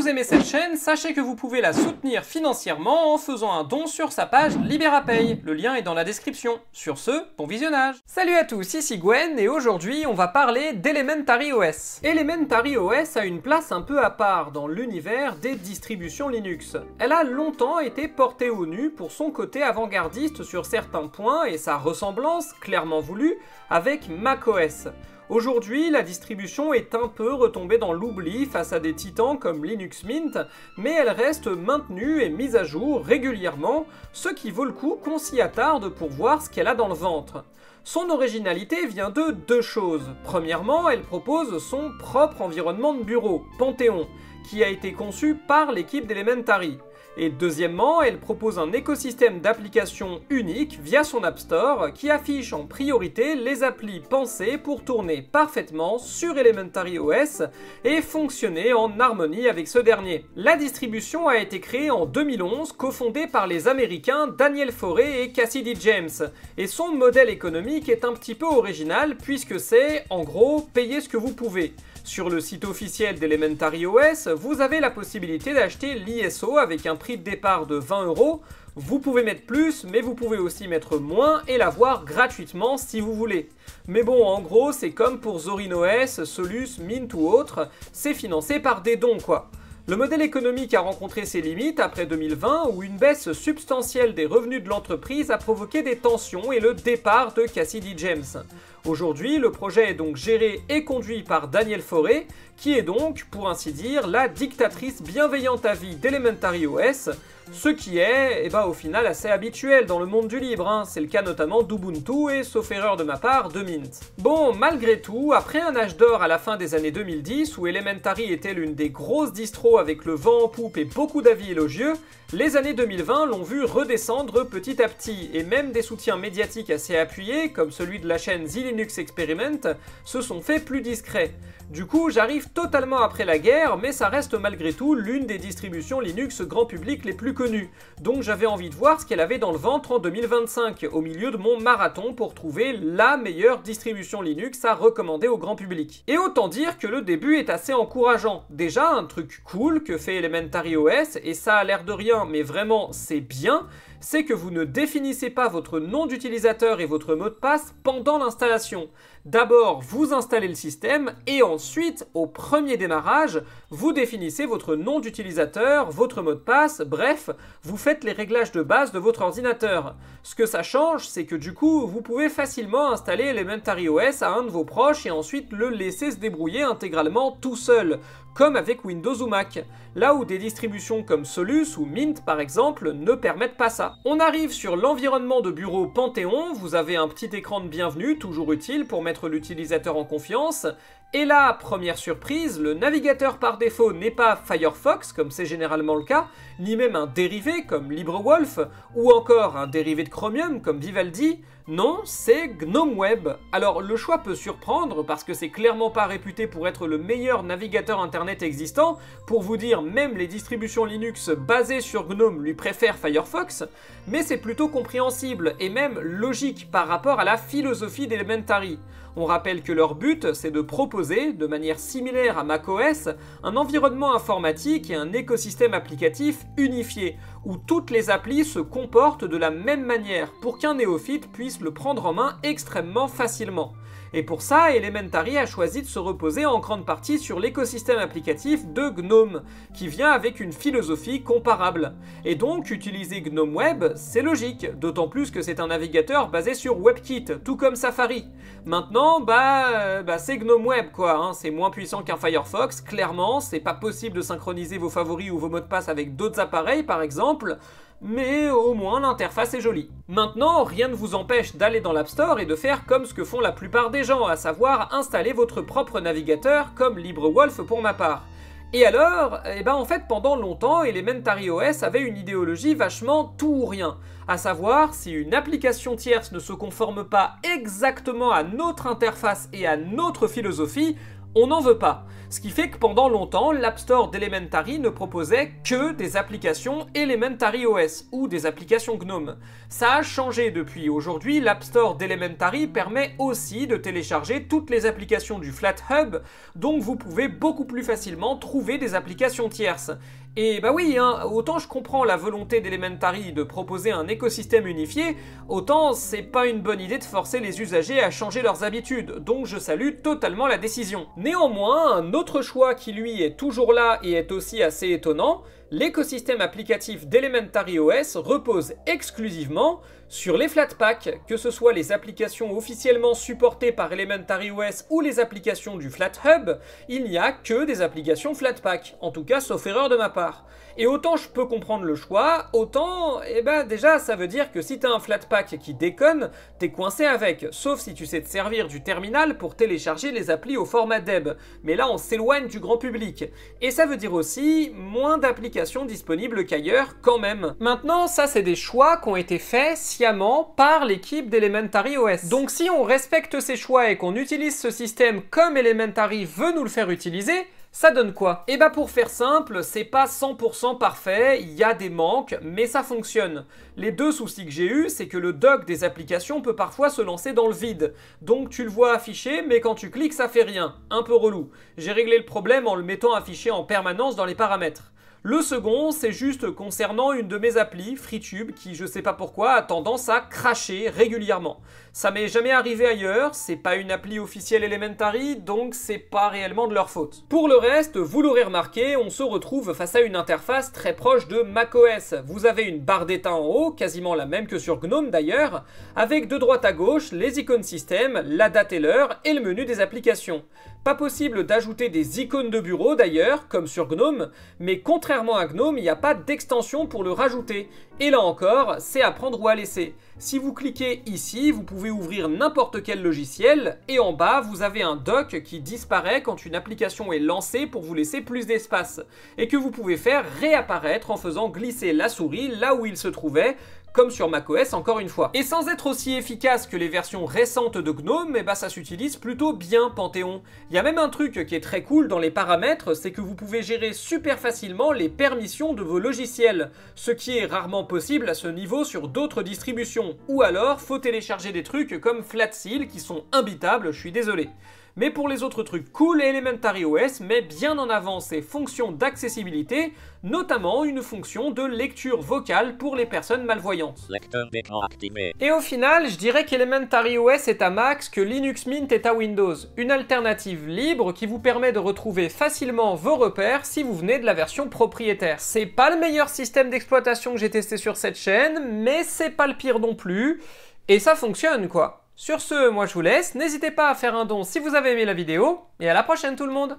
vous aimez cette chaîne, sachez que vous pouvez la soutenir financièrement en faisant un don sur sa page Libérapay. Le lien est dans la description. Sur ce, bon visionnage. Salut à tous, ici Gwen et aujourd'hui on va parler d'Elementary OS. Elementary OS a une place un peu à part dans l'univers des distributions Linux. Elle a longtemps été portée au nu pour son côté avant-gardiste sur certains points et sa ressemblance, clairement voulue, avec macOS. Aujourd'hui, la distribution est un peu retombée dans l'oubli face à des titans comme Linux Mint, mais elle reste maintenue et mise à jour régulièrement, ce qui vaut le coup qu'on s'y attarde pour voir ce qu'elle a dans le ventre. Son originalité vient de deux choses. Premièrement, elle propose son propre environnement de bureau, Panthéon, qui a été conçu par l'équipe d'Elementary. Et deuxièmement, elle propose un écosystème d'applications unique via son App Store qui affiche en priorité les applis pensées pour tourner parfaitement sur Elementary OS et fonctionner en harmonie avec ce dernier. La distribution a été créée en 2011, cofondée par les Américains Daniel Foré et Cassidy James, et son modèle économique est un petit peu original puisque c'est, en gros, payez ce que vous pouvez. Sur le site officiel d'Elementary OS, vous avez la possibilité d'acheter l'ISO avec un prix de départ de 20 €. Vous pouvez mettre plus, mais vous pouvez aussi mettre moins et l'avoir gratuitement si vous voulez. Mais bon, en gros, c'est comme pour Zorin OS, Solus, Mint ou autre, c'est financé par des dons quoi. Le modèle économique a rencontré ses limites après 2020 où une baisse substantielle des revenus de l'entreprise a provoqué des tensions et le départ de Cassidy James. Aujourd'hui, le projet est donc géré et conduit par Daniel Foré, qui est donc, pour ainsi dire, la dictatrice bienveillante à vie d'Elementary OS, ce qui est, au final, assez habituel dans le monde du libre, C'est le cas notamment d'Ubuntu et, sauf erreur de ma part, de Mint. Bon, malgré tout, après un âge d'or à la fin des années 2010, où Elementary était l'une des grosses distros avec le vent en poupe et beaucoup d'avis élogieux, les années 2020 l'ont vu redescendre petit à petit, et même des soutiens médiatiques assez appuyés, comme celui de la chaîne The Linux Experiment, se sont faits plus discrets. Du coup, j'arrive totalement après la guerre, mais ça reste malgré tout l'une des distributions Linux grand public les plus connues. Donc j'avais envie de voir ce qu'elle avait dans le ventre en 2025, au milieu de mon marathon pour trouver la meilleure distribution Linux à recommander au grand public. Et autant dire que le début est assez encourageant. Déjà, un truc cool que fait Elementary OS, et ça a l'air de rien, mais vraiment c'est bien, c'est que vous ne définissez pas votre nom d'utilisateur et votre mot de passe pendant l'installation. D'abord, vous installez le système et ensuite, au premier démarrage, vous définissez votre nom d'utilisateur, votre mot de passe, bref, vous faites les réglages de base de votre ordinateur. Ce que ça change, c'est que du coup, vous pouvez facilement installer Elementary OS à un de vos proches et ensuite le laisser se débrouiller intégralement tout seul, comme avec Windows ou Mac, là où des distributions comme Solus ou Mint par exemple ne permettent pas ça. On arrive sur l'environnement de bureau Panthéon, vous avez un petit écran de bienvenue, toujours utile pour mettre l'utilisateur en confiance, et là, première surprise, le navigateur par défaut n'est pas Firefox, comme c'est généralement le cas, ni même un dérivé comme LibreWolf, ou encore un dérivé de Chromium comme Vivaldi. Non, c'est GNOME Web. Alors le choix peut surprendre parce que c'est clairement pas réputé pour être le meilleur navigateur internet existant, pour vous dire même les distributions Linux basées sur GNOME lui préfèrent Firefox, mais c'est plutôt compréhensible et même logique par rapport à la philosophie d'Elementary. On rappelle que leur but, c'est de proposer, de manière similaire à macOS, un environnement informatique et un écosystème applicatif unifié, où toutes les applis se comportent de la même manière, pour qu'un néophyte puisse le prendre en main extrêmement facilement. Et pour ça, Elementary a choisi de se reposer en grande partie sur l'écosystème applicatif de GNOME, qui vient avec une philosophie comparable. Et donc, utiliser GNOME Web, c'est logique, d'autant plus que c'est un navigateur basé sur WebKit, tout comme Safari. Maintenant, c'est GNOME Web quoi, c'est moins puissant qu'un Firefox, clairement, c'est pas possible de synchroniser vos favoris ou vos mots de passe avec d'autres appareils par exemple, mais au moins l'interface est jolie. Maintenant, rien ne vous empêche d'aller dans l'App Store et de faire comme ce que font la plupart des gens, à savoir installer votre propre navigateur, comme LibreWolf pour ma part. Et alors, en fait, pendant longtemps, Elementary OS avait une idéologie vachement tout ou rien. À savoir, si une application tierce ne se conforme pas exactement à notre interface et à notre philosophie, On n'en veut pas. Ce qui fait que pendant longtemps, l'App Store d'Elementary ne proposait que des applications Elementary OS ou des applications GNOME. Ça a changé depuis. Aujourd'hui, l'App Store d'Elementary permet aussi de télécharger toutes les applications du FlatHub, donc vous pouvez beaucoup plus facilement trouver des applications tierces. Et bah oui, autant je comprends la volonté d'Elementary de proposer un écosystème unifié, autant c'est pas une bonne idée de forcer les usagers à changer leurs habitudes, donc je salue totalement la décision. Néanmoins, un autre choix qui lui est toujours là et est aussi assez étonnant, l'écosystème applicatif d'Elementary OS repose exclusivement sur les Flatpak, que ce soit les applications officiellement supportées par Elementary OS ou les applications du FlatHub, il n'y a que des applications Flatpak, en tout cas sauf erreur de ma part. Et autant je peux comprendre le choix, autant, déjà ça veut dire que si t'as un Flatpak qui déconne, t'es coincé avec, sauf si tu sais te servir du terminal pour télécharger les applis au format DEB. Mais là on s'éloigne du grand public. Et ça veut dire aussi moins d'applications disponibles qu'ailleurs quand même. Maintenant, ça c'est des choix qui ont été faits sciemment par l'équipe d'Elementary OS. Donc si on respecte ces choix et qu'on utilise ce système comme Elementary veut nous le faire utiliser, ça donne quoi? Et pour faire simple, c'est pas 100% parfait, il y a des manques, mais ça fonctionne. Les deux soucis que j'ai eus, c'est que le dock des applications peut parfois se lancer dans le vide. Donc tu le vois affiché, mais quand tu cliques, ça fait rien. Un peu relou. J'ai réglé le problème en le mettant affiché en permanence dans les paramètres. Le second, c'est juste concernant une de mes applis, FreeTube, qui je sais pas pourquoi a tendance à crasher régulièrement. Ça m'est jamais arrivé ailleurs, c'est pas une appli officielle Elementary, donc c'est pas réellement de leur faute. Pour le reste, vous l'aurez remarqué, on se retrouve face à une interface très proche de macOS. Vous avez une barre d'état en haut, quasiment la même que sur GNOME d'ailleurs, avec de droite à gauche les icônes système, la date et l'heure et le menu des applications. Pas possible d'ajouter des icônes de bureau d'ailleurs, comme sur GNOME, mais contrairement à GNOME, il n'y a pas d'extension pour le rajouter. Et là encore, c'est à prendre ou à laisser. Si vous cliquez ici, vous pouvez ouvrir n'importe quel logiciel, et en bas, vous avez un dock qui disparaît quand une application est lancée pour vous laisser plus d'espace, et que vous pouvez faire réapparaître en faisant glisser la souris là où il se trouvait, comme sur macOS encore une fois. Et sans être aussi efficace que les versions récentes de GNOME, ça s'utilise plutôt bien Panthéon. Il y a même un truc qui est très cool dans les paramètres, c'est que vous pouvez gérer super facilement les permissions de vos logiciels, ce qui est rarement possible à ce niveau sur d'autres distributions. Ou alors, faut télécharger des trucs comme Flatseal qui sont imbitables, je suis désolé. Mais pour les autres trucs cool, Elementary OS met bien en avant ses fonctions d'accessibilité, notamment une fonction de lecture vocale pour les personnes malvoyantes. Lecteur d'écran activé. Et au final, je dirais qu'Elementary OS est à Mac ce que Linux Mint est à Windows, une alternative libre qui vous permet de retrouver facilement vos repères si vous venez de la version propriétaire. C'est pas le meilleur système d'exploitation que j'ai testé sur cette chaîne, mais c'est pas le pire non plus, et ça fonctionne quoi. Sur ce, moi je vous laisse, n'hésitez pas à faire un don si vous avez aimé la vidéo, et à la prochaine tout le monde!